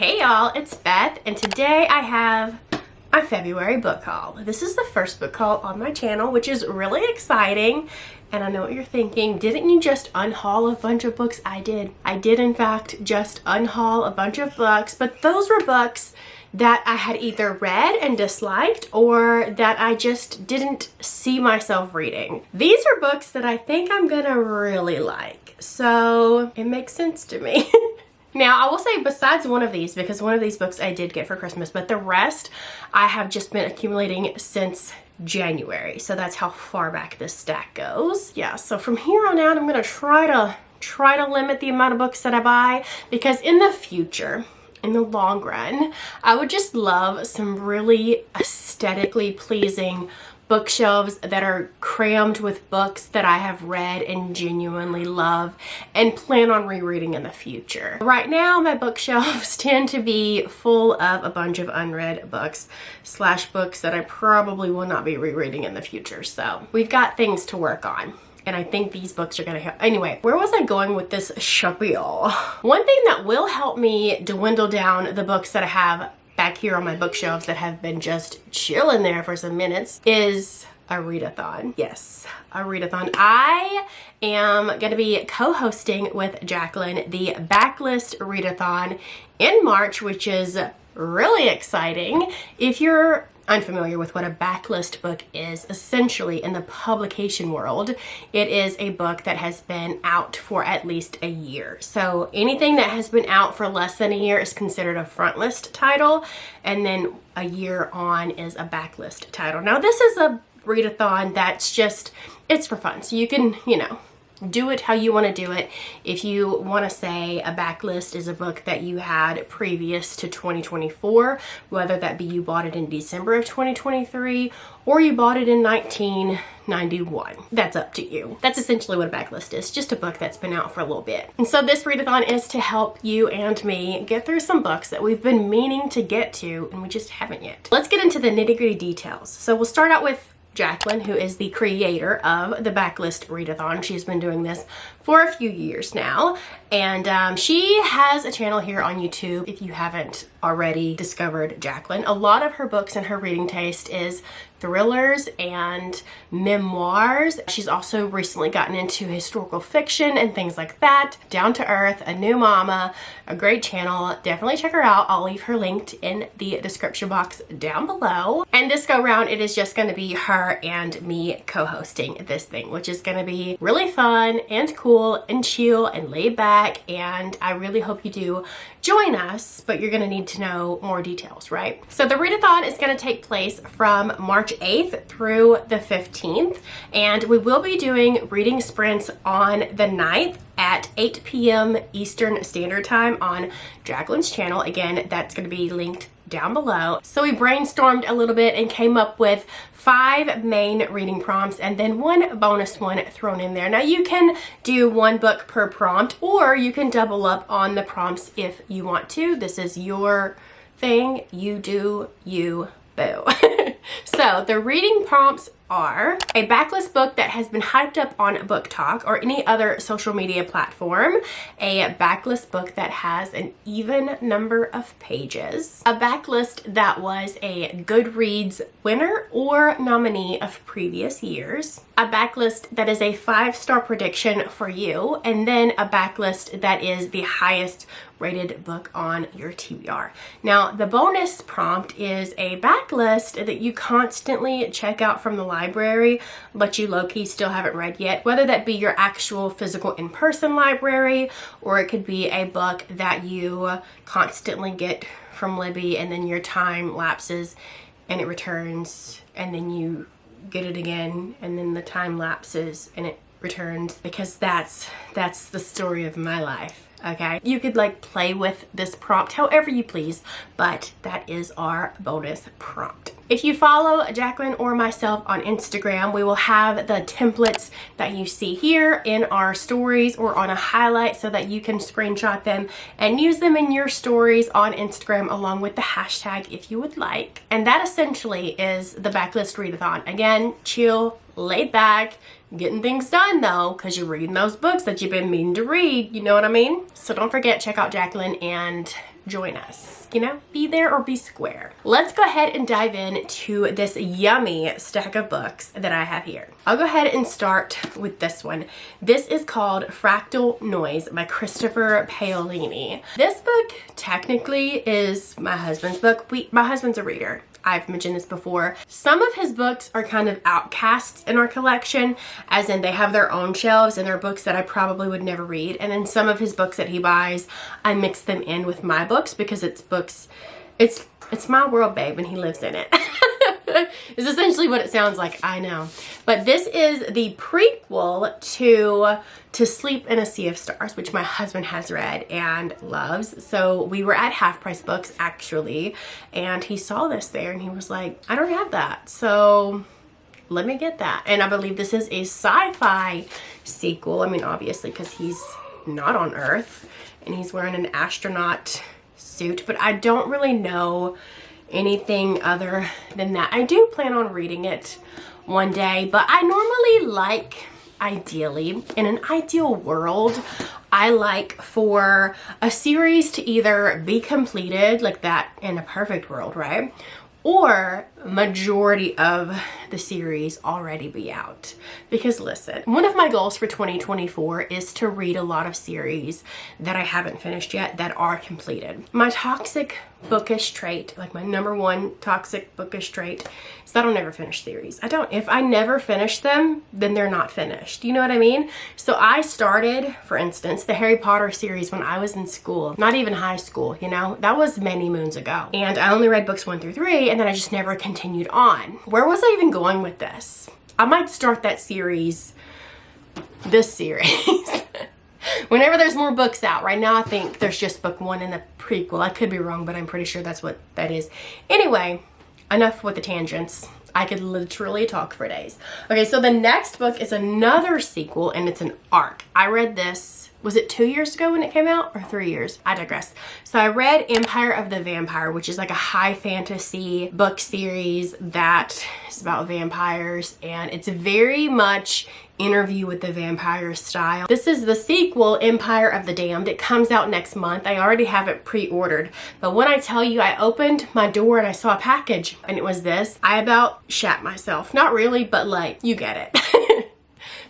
Hey y'all, it's Beth, and today I have my February book haul. This is the first book haul on my channel, which is really exciting. And I know what you're thinking, didn't you just unhaul a bunch of books? I did. I did in fact just unhaul a bunch of books, but those were books that I had either read and disliked or that I just didn't see myself reading. These are books that I think I'm gonna really like, so it makes sense to me. Now, I will say besides one of these, because one of these books I did get for Christmas, but the rest I have just been accumulating since January. So that's how far back this stack goes. Yeah, so from here on out, I'm gonna try to limit the amount of books that I buy, because in the future, in the long run, I would just love some really aesthetically pleasing bookshelves that are crammed with books that I have read and genuinely love and plan on rereading in the future. Right now, my bookshelves tend to be full of a bunch of unread books / books that I probably will not be rereading in the future. So we've got things to work on. And I think these books are gonna help. Anyway, where was I going with this spiel? One thing that will help me dwindle down the books that I have back here on my bookshelves that have been just chilling there for some minutes is a readathon. Yes, a readathon. I am going to be co-hosting with Jacqueline the Backlist Readathon in March, which is really exciting. If you're unfamiliar with what a backlist book is, essentially in the publication world, it is a book that has been out for at least a year. So anything that has been out for less than a year is considered a frontlist title, and then a year on is a backlist title. Now this is a readathon that's just, it's for fun. So you can, do it how you want to do it. If you want to say a backlist is a book that you had previous to 2024, whether that be you bought it in December of 2023 or you bought it in 1991. That's up to you. That's essentially what a backlist is, just a book that's been out for a little bit. And so this readathon is to help you and me get through some books that we've been meaning to get to and we just haven't yet. Let's get into the nitty-gritty details. So we'll start out with Jacqueline, who is the creator of the Backlist Readathon. She's been doing this for a few years now, and she has a channel here on YouTube. If you haven't already discovered Jacqueline, a lot of her books and her reading taste is thrillers and memoirs. She's also recently gotten into historical fiction and things like that. Down to Earth, a new mama, a great channel. Definitely check her out. I'll leave her linked in the description box down below. And this go round, it is just going to be her and me co-hosting this thing, which is going to be really fun and cool and chill and laid back. And I really hope you do join us, but you're going to need to know more details, right? So the readathon is going to take place from March 8th through the 15th, and we will be doing reading sprints on the 9th at 8 p.m. Eastern Standard Time on Jacqueline's channel. Again, that's going to be linked down below. So we brainstormed a little bit and came up with 5 main reading prompts and then one bonus one thrown in there. Now you can do one book per prompt, or you can double up on the prompts if you want to. This is your thing. You do you, boo. So the reading prompts are a backlist book that has been hyped up on Book Talk or any other social media platform, a backlist book that has an even number of pages, a backlist that was a Goodreads winner or nominee of previous years, a backlist that is a 5-star prediction for you, and then a backlist that is the highest rated book on your TBR. Now, the bonus prompt is a backlist that you constantly check out from the library, but you low-key still haven't read yet, whether that be your actual physical in-person library, or it could be a book that you constantly get from Libby and then your time lapses and it returns, and then you get it again and then the time lapses and it returns, because that's the story of my life. Okay, you could like play with this prompt however you please, but that is our bonus prompt. If you follow Jacqueline or myself on Instagram, we will have the templates that you see here in our stories or on a highlight so that you can screenshot them and use them in your stories on Instagram along with the hashtag if you would like. And that essentially is the Backlist Readathon. Again, chill, laid back, getting things done though, because you're reading those books that you've been meaning to read, you know what I mean? So don't forget, check out Jacqueline and join us. You know, be there or be square. Let's go ahead and dive into this yummy stack of books that I have here. I'll go ahead and start with this one. This is called Fractal Noise by Christopher Paolini. This book technically is my husband's book. My husband's a reader. I've mentioned this before. Some of his books are kind of outcasts in our collection, as in they have their own shelves and they're books that I probably would never read. And then some of his books that he buys, I mix them in with my books because it's books, it's my world, babe, and he lives in it. It's essentially what it sounds like, I know. But this is the prequel to Sleep in a Sea of Stars, which my husband has read and loves. So we were at Half Price Books, actually, and he saw this there and he was like, I don't have that, so let me get that. And I believe this is a sci-fi sequel. I mean, obviously, because he's not on Earth and he's wearing an astronaut suit, but I don't really know anything other than that. I do plan on reading it one day, but I normally like, ideally, in an ideal world, I like for a series to either be completed, like that in a perfect world, right? Or majority of the series already be out. Because listen, one of my goals for 2024 is to read a lot of series that I haven't finished yet that are completed. My toxic bookish trait, like my number one toxic bookish trait, is that I'll never finish series. I don't. If I never finish them, then they're not finished. You know what I mean? So I started, for instance, the Harry Potter series when I was in school, not even high school, you know? That was many moons ago. And I only read books 1 through 3, and then I just never continued on. Where was I even going with this? I might start that series, this series. Whenever there's more books out. Right now I think there's just book 1 and the prequel. I could be wrong, but I'm pretty sure that's what that is. Anyway, enough with the tangents. I could literally talk for days. Okay, so the next book is another sequel and it's an arc. I read this, was it 2 years ago when it came out or 3 years? I digress. So I read Empire of the Vampire, which is like a high fantasy book series that is about vampires, and it's very much Interview with the Vampire style. This is the sequel, Empire of the Damned. It comes out next month. I already have it pre-ordered, but when I tell you I opened my door and I saw a package and it was this, I about shat myself. Not really, but like, you get it.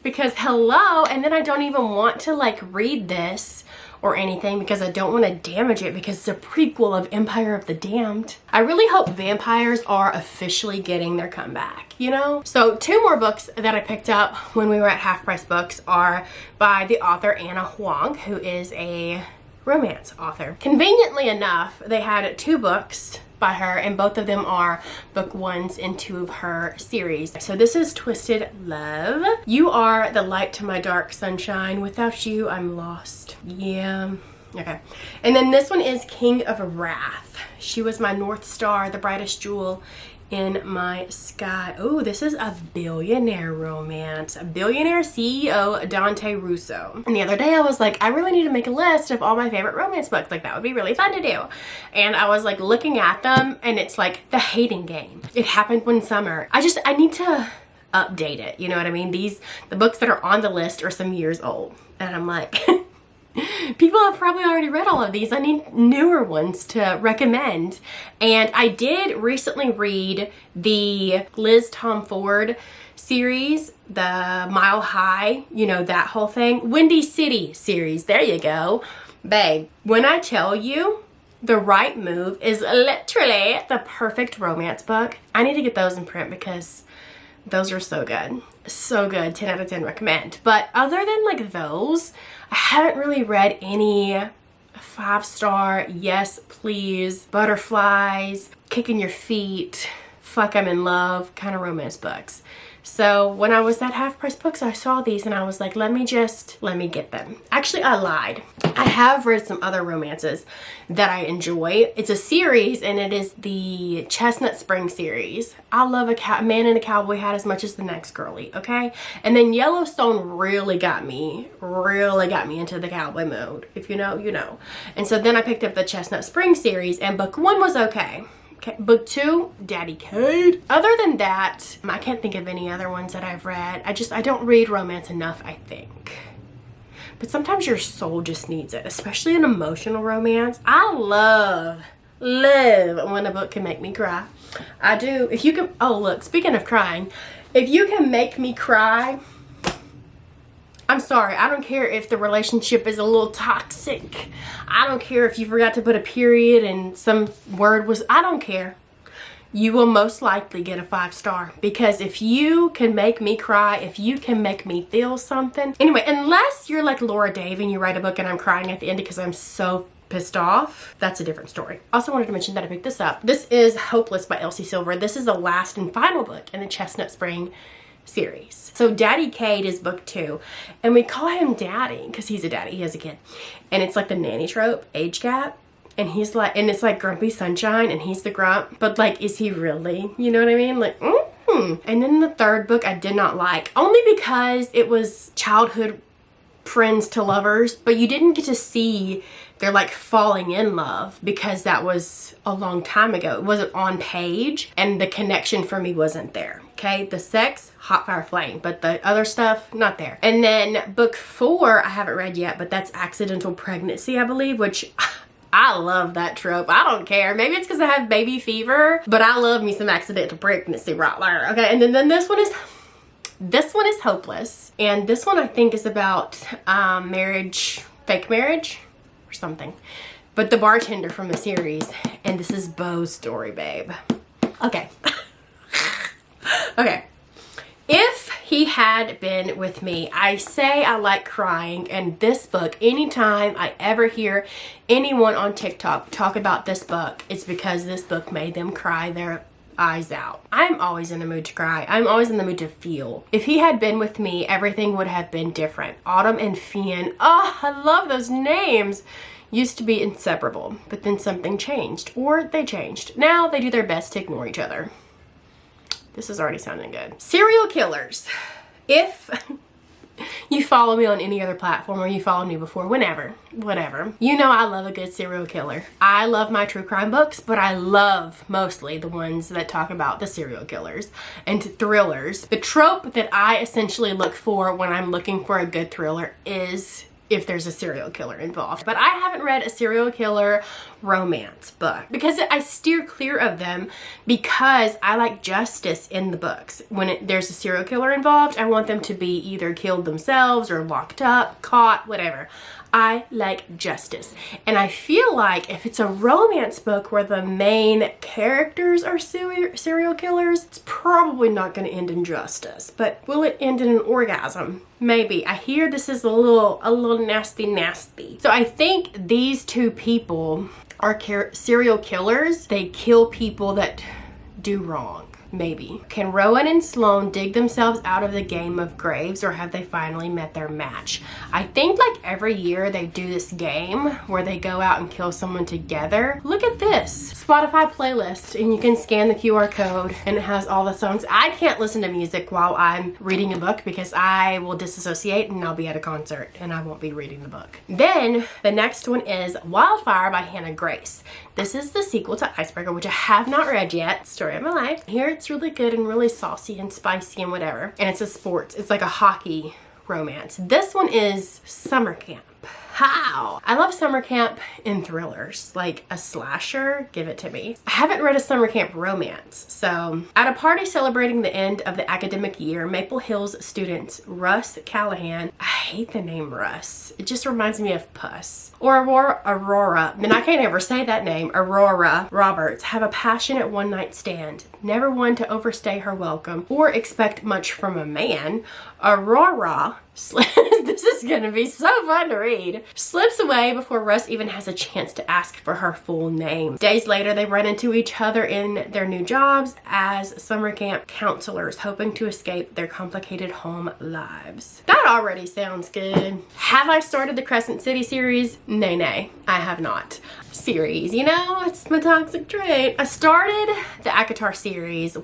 Because hello, and then I don't even want to like read this or anything because I don't want to damage it because it's a prequel of Empire of the Damned. I really hope vampires are officially getting their comeback, you know? So 2 more books that I picked up when we were at Half Price Books are by the author Anna Huang, who is a romance author. Conveniently enough, they had 2 books by her, and both of them are book 1s in 2 of her series. So this is Twisted Love. You are the light to my dark sunshine. Without you, I'm lost. Yeah. Okay. And then this one is King of Wrath. She was my North Star, the brightest jewel in my sky. Oh, this is a billionaire romance. A billionaire CEO, Dante Russo. And the other day I was like, I really need to make a list of all my favorite romance books. Like that would be really fun to do. And I was like looking at them and it's like The Hating Game. It Happened One Summer. I need to update it. You know what I mean? The books that are on the list are some years old. And I'm like, people have probably already read all of these. I need newer ones to recommend. And I did recently read the Liz Tom Ford series, the Mile High, you know, that whole thing. Windy City series. There you go. Babe, when I tell you The Right Move is literally the perfect romance book, I need to get those in print because those are so good. So good. 10 out of 10 recommend. But other than like those, I haven't really read any 5-star, yes please, butterflies, kicking your feet, fuck I'm in love kind of romance books. So when I was at Half Price Books, I saw these and I was like, let me get them. Actually, I lied. I have read some other romances that I enjoy. It's a series and it is the Chestnut Spring series. I love a man in a cowboy hat as much as the next girly, okay? And then Yellowstone really got me into the cowboy mode. If you know, you know. And so then I picked up the Chestnut Spring series and book 1 was okay. Okay, book 2, Daddy Code. Other than that, I can't think of any other ones that I've read. I don't read romance enough, I think. but sometimes your soul just needs it, especially an emotional romance. I love when a book can make me cry. I do. If you can, oh look, speaking of crying, if you can make me cry, I'm sorry, I don't care if the relationship is a little toxic. I don't care if you forgot to put a period and some word was, I don't care. You will most likely get a 5-star, because if you can make me cry, if you can make me feel something. Anyway, unless you're like Laura Dave and you write a book and I'm crying at the end because I'm so pissed off, that's a different story. Also wanted to mention that I picked this up. This is Hopeless by Elsie Silver. This is the last and final book in the Chestnut Spring series. So Daddy Cade is book 2, and we call him Daddy because he's a daddy, he has a kid, and it's like the nanny trope, age gap. And he's like, and it's like Grumpy Sunshine, and he's the grump, but like, is he really? You know what I mean? Like, And then the third book I did not like, only because it was childhood friends to lovers, but you didn't get to see they're like falling in love because that was a long time ago. It wasn't on page, and the connection for me wasn't there. Okay, the sex, hot fire flame, but the other stuff, not there. And then book 4, I haven't read yet, but that's Accidental Pregnancy, I believe, which I love that trope. I don't care. Maybe it's because I have baby fever, but I love me some accidental pregnancy right there. Okay, and then this one is Hopeless. And this one I think is about marriage, fake marriage or something. But the bartender from the series, and this is Beau's story, babe. Okay. Okay. If he had been with me, I say I like crying, and this book, anytime I ever hear anyone on TikTok talk about this book, it's because this book made them cry their eyes out. I'm always in the mood to cry. I'm always in the mood to feel. If he had been with me, everything would have been different. Autumn and Fian, oh, I love those names. Used to be inseparable, but then something changed, or they changed. Now they do their best to ignore each other. This is already sounding good. Serial killers. If you follow me on any other platform, or you followed me before, whatever, you know I love a good serial killer. I love my true crime books, but I love mostly the ones that talk about the serial killers and thrillers. The trope that I essentially look for when I'm looking for a good thriller is if there's a serial killer involved. But I haven't read a serial killer romance book because I steer clear of them, because I like justice in the books. When there's a serial killer involved, I want them to be either killed themselves or locked up, caught, whatever. I like justice. And I feel like if it's a romance book where the main characters are serial killers, it's probably not going to end in justice. But will it end in an orgasm? Maybe. I hear this is a little nasty. So I think these two people are serial killers. They kill people that do wrong. Maybe. Can Rowan and Sloane dig themselves out of the game of graves, or have they finally met their match? I think like every year they do this game where they go out and kill someone together. Look at this Spotify playlist, and you can scan the QR code and it has all the songs. I can't listen to music while I'm reading a book because I will disassociate and I'll be at a concert and I won't be reading the book. Then the next one is Wildfire by Hannah Grace. This is the sequel to Icebreaker, which I have not read yet. Story of my life. Here it's really good and really saucy and spicy and whatever. And it's a sports. It's like a hockey romance. This one is summer camp. How? I love summer camp in thrillers, like a slasher, give it to me. I haven't read a summer camp romance. So at a party celebrating the end of the academic year, Maple Hills students Russ Callahan, I hate the name Russ. It just reminds me of Puss. Or Aurora, and I can't ever say that name, Aurora Roberts, have a passionate one-night stand. Never one to overstay her welcome or expect much from a man. Aurora, this is gonna be so fun to read, slips away before Russ even has a chance to ask for her full name. Days later, they run into each other in their new jobs as summer camp counselors, hoping to escape their complicated home lives. That already sounds good. Have I started the Crescent City series? Nay, I have not. Series, you know, it's my toxic trait. I started the ACOTAR series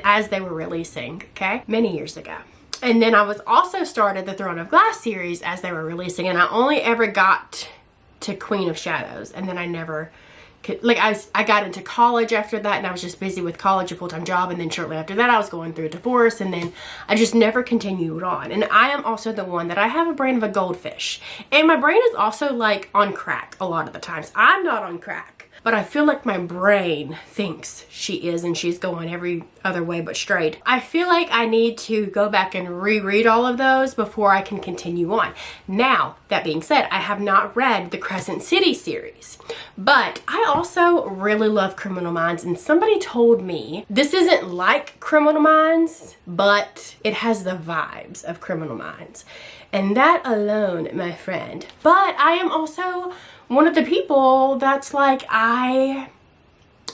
as they were releasing, okay, many years ago. And then I was also started the Throne of Glass series as they were releasing, and I only ever got to Queen of Shadows, and then I never like I got into college after that, and I was just busy with college, a full-time job, and then shortly after that I was going through a divorce, and then I just never continued on. And I am also the one that I have a brain of a goldfish, and my brain is also like on crack a lot of the times. I'm not on crack, but I feel like my brain thinks she is, and she's going every other way but straight. I feel like I need to go back and reread all of those before I can continue on. Now, that being said, I have not read the Crescent City series, but I also really love Criminal Minds, and somebody told me this isn't like Criminal Minds, but it has the vibes of Criminal Minds. And that alone, my friend. But I am also one of the people that's like, I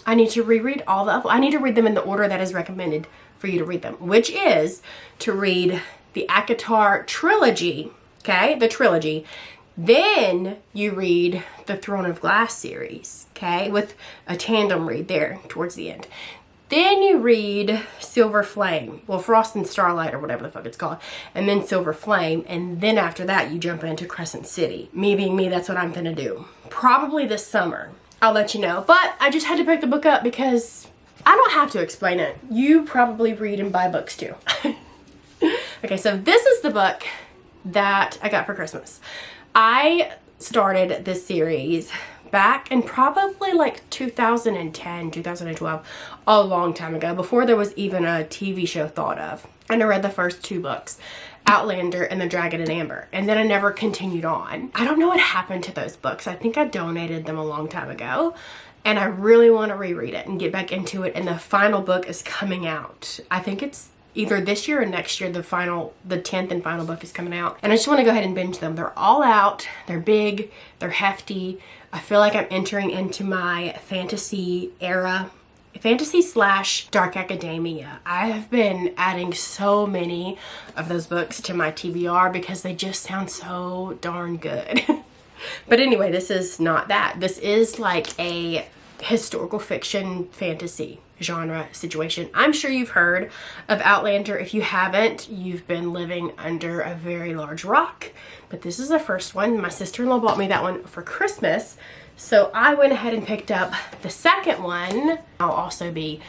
need to reread all the, I need to read them in the order that is recommended for you to read them, which is to read the ACOTAR trilogy, okay, the trilogy. Then you read the Throne of Glass series, okay, with a tandem read there towards the end. Then you read Silver Flame, well, Frost and Starlight, or whatever the fuck it's called, and then Silver Flame, and then after that you jump into Crescent City. Me being me, that's what I'm gonna do. Probably this summer. I'll let you know. But I just had to pick the book up because I don't have to explain it. You probably read and buy books too. Okay, so this is the book that I got for Christmas. I started this series back in probably like 2010, 2012, a long time ago, before there was even a TV show thought of. And I read the first 2 books, Outlander and The Dragon and Amber, and then I never continued on. I don't know what happened to those books. I think I donated them a long time ago, and I really want to reread it and get back into it, and the final book is coming out. I think it's either this year or next year. The 10th and final book is coming out, and I just want to go ahead and binge them. They're all out, they're big, they're hefty. I feel like I'm entering into my fantasy era, fantasy / dark academia. I have been adding so many of those books to my TBR because they just sound so darn good. But anyway, this is not that. This is like a historical fiction fantasy genre situation. I'm sure you've heard of Outlander. If you haven't, you've been living under a very large rock. But this is the first one. My sister-in-law bought me that one for Christmas, so I went ahead and picked up the second one. I'll also be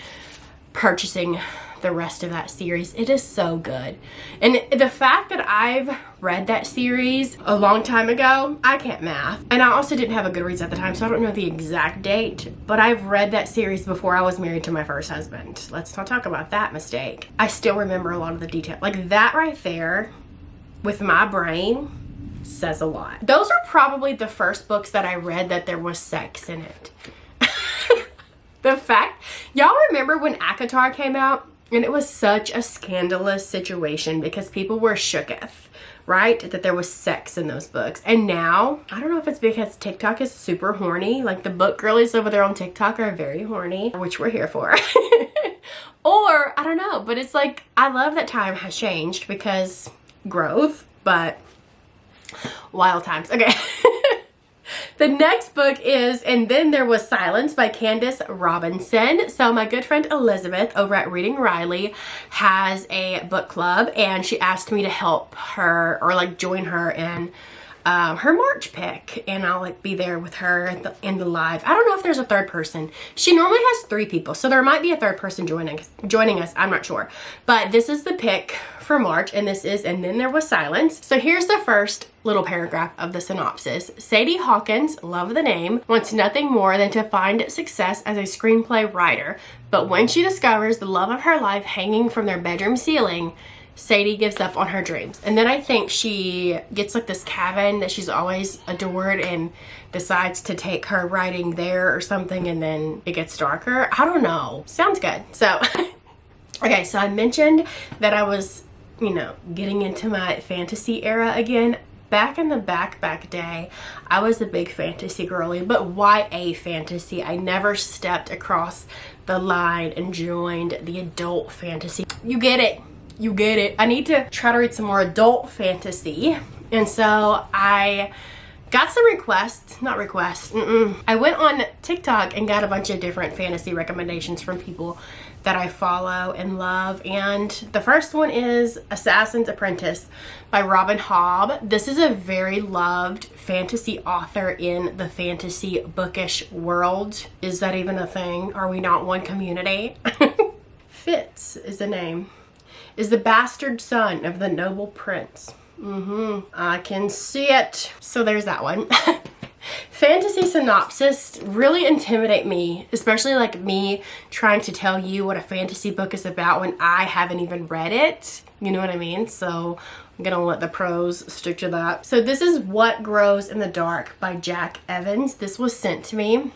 purchasing the rest of that series. It is so good. And the fact that I've read that series a long time ago, I can't math. And I also didn't have a Goodreads at the time, so I don't know the exact date, but I've read that series before I was married to my first husband. Let's not talk about that mistake. I still remember a lot of the detail. Like that right there, with my brain, says a lot. Those are probably the first books that I read that there was sex in it. The fact, y'all remember when ACOTAR came out? And it was such a scandalous situation because people were shooketh, right? That there was sex in those books. And now, I don't know if it's because TikTok is super horny. Like the book girlies over there on TikTok are very horny, which we're here for. Or, I don't know, but it's like, I love that time has changed because growth, but wild times. Okay. The next book is And Then There Was Silence by Candace Robinson. So my good friend Elizabeth over at Reading Riley has a book club, and she asked me to help her or like join her in her March pick, and I'll like be there with her in the live. I don't know if there's a third person. She normally has 3 people, so there might be a third person joining us. I'm not sure, but this is the pick for March, and this is And Then There Was Silence. So here's the first little paragraph of the synopsis. Sadie Hawkins, love the name, wants nothing more than to find success as a screenplay writer, but when she discovers the love of her life hanging from their bedroom ceiling, Sadie gives up on her dreams. And then I think she gets like this cabin that she's always adored and decides to take her writing there or something, and then it gets darker. I don't know. Sounds good. So, okay, so I mentioned that I was, you know, getting into my fantasy era again. Back in the back day, I was a big fantasy girly, but YA fantasy. I never stepped across the line and joined the adult fantasy. You get it. You get it. I need to try to read some more adult fantasy. And so I got some requests, not requests, I went on TikTok and got a bunch of different fantasy recommendations from people that I follow and love, and the first one is Assassin's Apprentice by Robin Hobb. This is a very loved fantasy author in the fantasy bookish world. Is that even a thing? Are we not one community? Fitz is the name. Is the bastard son of the noble prince. I can see it. So there's that one. Fantasy synopsis really intimidate me, especially like me trying to tell you what a fantasy book is about when I haven't even read it. You know what I mean? So I'm gonna let the pros stick to that. So this is What Grows in the Dark by Jack Evans. This was sent to me.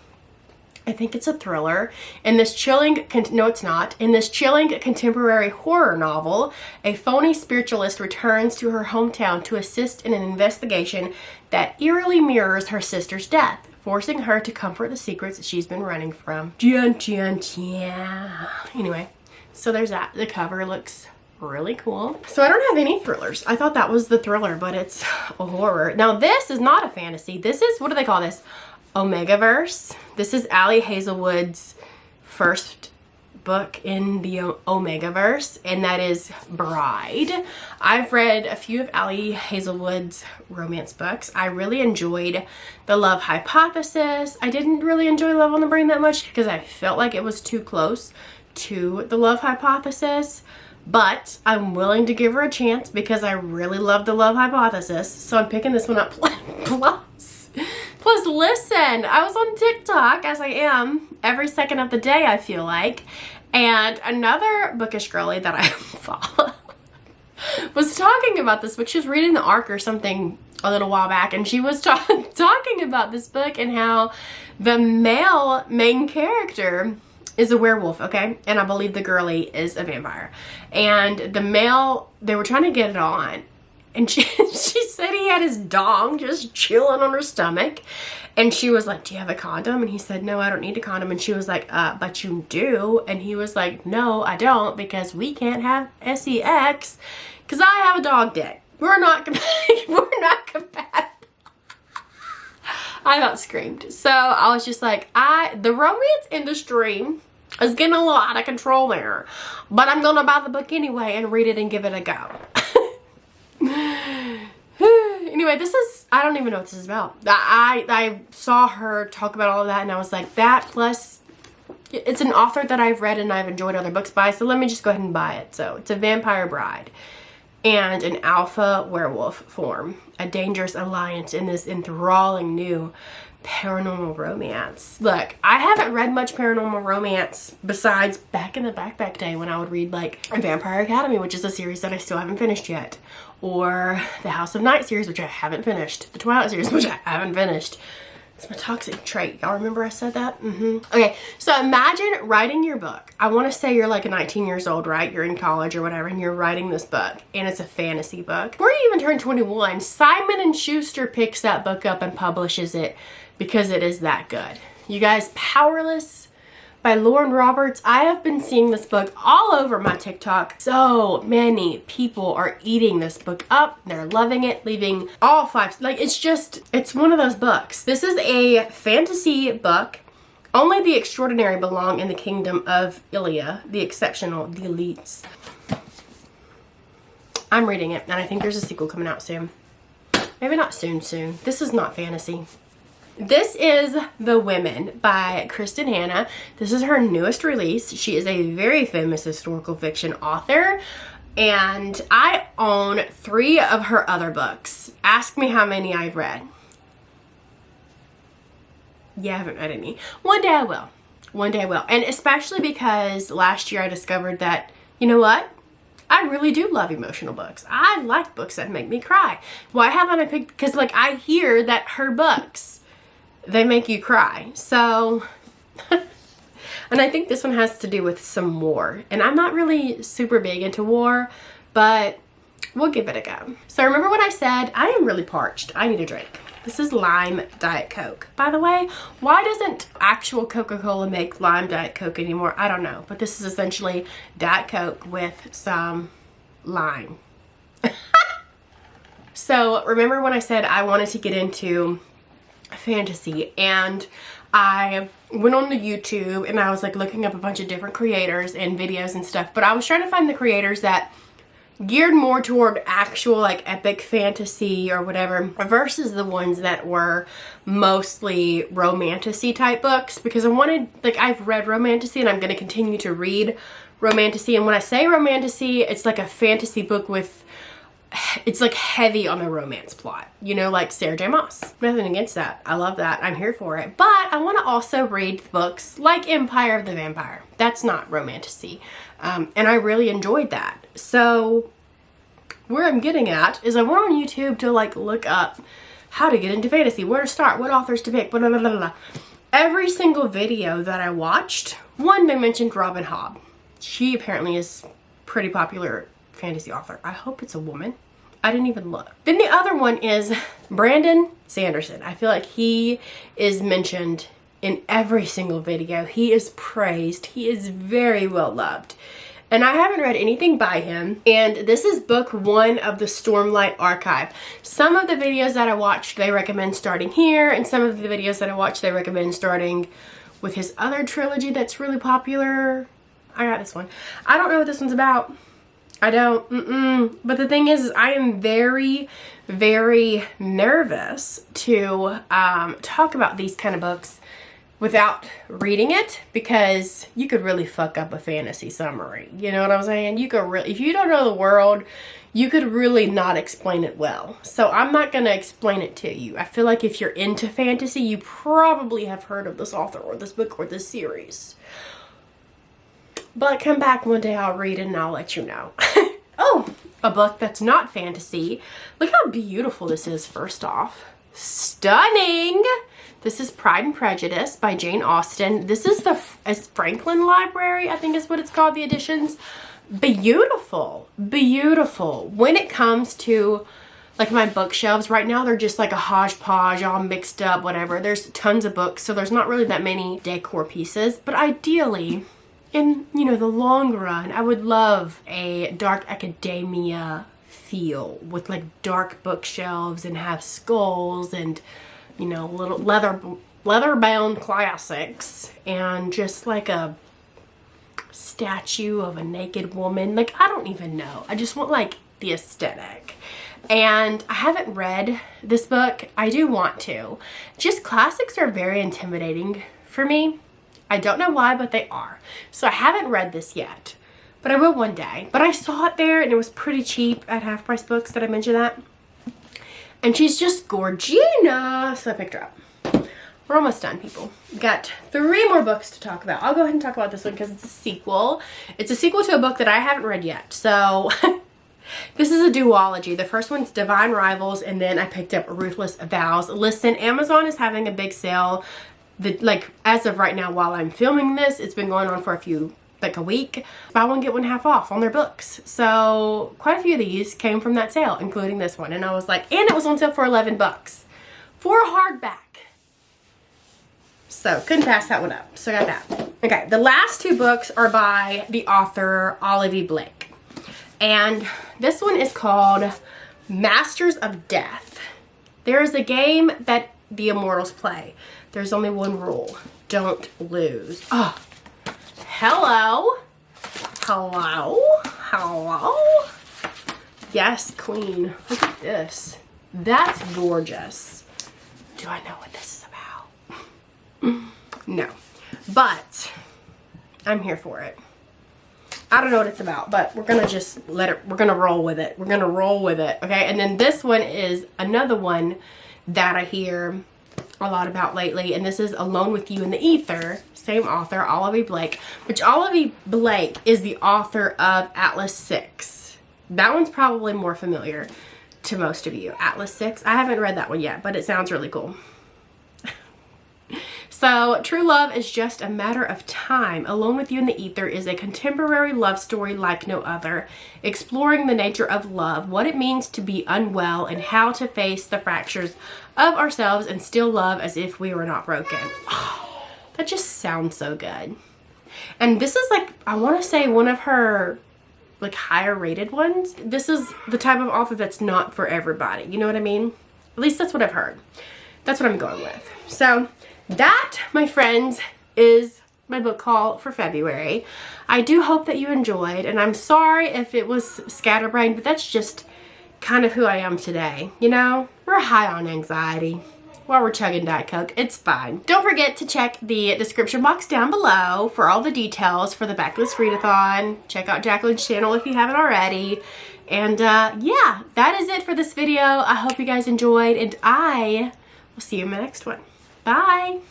I think it's a thriller. In this chilling, no it's not. In this chilling contemporary horror novel, a phony spiritualist returns to her hometown to assist in an investigation that eerily mirrors her sister's death, forcing her to comfort the secrets that she's been running from. Anyway, so there's that. The cover looks really cool. So I don't have any thrillers. I thought that was the thriller, but it's a horror. Now this is not a fantasy. This is, what do they call this? Omegaverse. This is Ali Hazelwood's first book in the Omegaverse, and that is Bride. I've read a few of Ali Hazelwood's romance books. I really enjoyed The Love Hypothesis. I didn't really enjoy Love on the Brain that much because I felt like it was too close to The Love Hypothesis, but I'm willing to give her a chance because I really love The Love Hypothesis, so I'm picking this one up. Plus, listen, I was on TikTok, as I am, every second of the day, I feel like, and another bookish girly that I follow was talking about this book. She was reading the Arc or something a little while back, and she was talking about this book and how the male main character is a werewolf, okay? And I believe the girly is a vampire. And the male, they were trying to get it on, and she said he had his dong just chilling on her stomach. And she was like, do you have a condom? And he said, no, I don't need a condom. And she was like, but you do. And he was like, no, I don't, because we can't have sex because I have a dog dick. We're not compatible. I about screamed. So I was just like, the romance industry is getting a little out of control there. But I'm going to buy the book anyway and read it and give it a go. Anyway, this is, I don't even know what this is about. I saw her talk about all of that and I was like, that plus it's an author that I've read and I've enjoyed other books by, so let me just go ahead and buy it. So it's a vampire bride and an alpha werewolf form a dangerous alliance in this enthralling new paranormal romance. Look, I haven't read much paranormal romance besides back in the backpack day when I would read like Vampire Academy, which is a series that I still haven't finished yet, or the House of Night series, which I haven't finished, the Twilight series, which I haven't finished. It's my toxic trait. Y'all remember I said that? Okay, so imagine writing your book. I want to say you're like 19 years old, right? You're in college or whatever, and you're writing this book, and it's a fantasy book. Before you even turn 21, Simon & Schuster picks that book up and publishes it because it is that good. You guys, Powerless by Lauren Roberts. I have been seeing this book all over my TikTok. So many people are eating this book up. They're loving it, leaving all 5. Like, it's one of those books. This is a fantasy book. Only the extraordinary belong in the kingdom of Ilia, the exceptional, the elites. I'm reading it, and I think there's a sequel coming out soon. Maybe not soon. This is not fantasy. This is The Women by Kristen Hanna. This is her newest release. She is a very famous historical fiction author, and I own 3 of her other books. Ask me how many I've read. Yeah, I haven't read any. One day I will. One day I will. And especially because last year I discovered that, you know what? I really do love emotional books. I like books that make me cry. Why haven't I picked? Because like I hear that her books, they make you cry. So, and I think this one has to do with some war. And I'm not really super big into war, but we'll give it a go. So remember when I said, I am really parched. I need a drink. This is lime Diet Coke. By the way, why doesn't actual Coca-Cola make lime Diet Coke anymore? I don't know. But this is essentially Diet Coke with some lime. So remember when I said I wanted to get into fantasy, and I went on to YouTube and I was like looking up a bunch of different creators and videos and stuff, but I was trying to find the creators that geared more toward actual like epic fantasy or whatever versus the ones that were mostly romantasy type books, because I wanted, like, I've read romantasy and I'm going to continue to read romantasy, and when I say romantasy, it's like a fantasy book with, it's like heavy on the romance plot, you know, like Sarah J. Maas. Nothing against that. I love that. I'm here for it. But I want to also read books like Empire of the Vampire. That's not romantasy. And I really enjoyed that. So where I'm getting at is I went on YouTube to like look up how to get into fantasy, where to start, what authors to pick, blah, blah, blah, blah, blah. Every single video that I watched, one, they mentioned Robin Hobb. She apparently is pretty popular fantasy author. I hope it's a woman. I didn't even look. Then the other one is Brandon Sanderson. I feel like he is mentioned in every single video. He is praised. He is very well loved. And I haven't read anything by him. And this is book 1 of the Stormlight Archive. Some of the videos that I watched, they recommend starting here. And some of the videos that I watched, they recommend starting with his other trilogy that's really popular. I got this one. I don't know what this one's about. I don't, But the thing is I am very, very nervous to talk about these kind of books without reading it, because you could really fuck up a fantasy summary. You know what I'm saying? You could really, if you don't know the world, you could really not explain it well. So I'm not going to explain it to you. I feel like if you're into fantasy, you probably have heard of this author or this book or this series. But come back one day, I'll read it and I'll let you know. Oh, a book that's not fantasy. Look how beautiful this is, first off. Stunning! This is Pride and Prejudice by Jane Austen. This is the Franklin Library, I think is what it's called, the editions. Beautiful. Beautiful. When it comes to like my bookshelves, right now they're just like a hodgepodge, all mixed up, whatever. There's tons of books, so there's not really that many decor pieces. But ideally, in, you know, the long run, I would love a dark academia feel with like dark bookshelves and have skulls and, you know, little leather bound classics and just like a statue of a naked woman. Like, I don't even know. I just want like the aesthetic. And I haven't read this book. I do want to. Just classics are very intimidating for me. I don't know why, but they are. So I haven't read this yet, but I will one day. But I saw it there and it was pretty cheap at Half Price Books. Did I mention that? And she's just gorgina. So I picked her up. We're almost done, people. We've got 3 more books to talk about. I'll go ahead and talk about this one because it's a sequel. It's a sequel to a book that I haven't read yet. So this is a duology. The first one's Divine Rivals, and then I picked up Ruthless Vows. Listen, Amazon is having a big sale. Like, as of right now, while I'm filming this, it's been going on for a week. Buy one, get one half off on their books. So quite a few of these came from that sale, including this one. And I was like, and it was on sale for 11 bucks for a hardback. So couldn't pass that one up. So I got that. Okay, the last 2 books are by the author Olivia Blake. And this one is called Masters of Death. There is a game that the immortals play. There's only one rule. Don't lose. Oh, hello. Hello. Hello. Yes, queen. Look at this. That's gorgeous. Do I know what this is about? No. But I'm here for it. I don't know what it's about, but we're gonna just we're gonna roll with it. We're gonna roll with it, okay? And then this one is another one that I hear a lot about lately, and this is Alone with You in the Ether. Same author, Olivia Blake, which Olivia Blake is the author of Atlas 6. That one's probably more familiar to most of you. Atlas 6. I haven't read that one yet, but it sounds really cool. So, True Love is Just a Matter of Time. Alone with You in the Ether is a contemporary love story like no other, exploring the nature of love, what it means to be unwell, and how to face the fractures of ourselves and still love as if we were not broken. Oh, that just sounds so good. And this is like, I want to say one of her like higher rated ones. This is the type of author that's not for everybody. You know what I mean? At least that's what I've heard. That's what I'm going with. So that, my friends, is my book haul for February. I do hope that you enjoyed, and I'm sorry if it was scatterbrained, but that's just kind of who I am today. You know, we're high on anxiety while we're chugging Diet Coke. It's fine. Don't forget to check the description box down below for all the details for the Backlist Readathon. Check out Jacqueline's channel if you haven't already. And yeah, that is it for this video. I hope you guys enjoyed, and I will see you in my next one. Bye!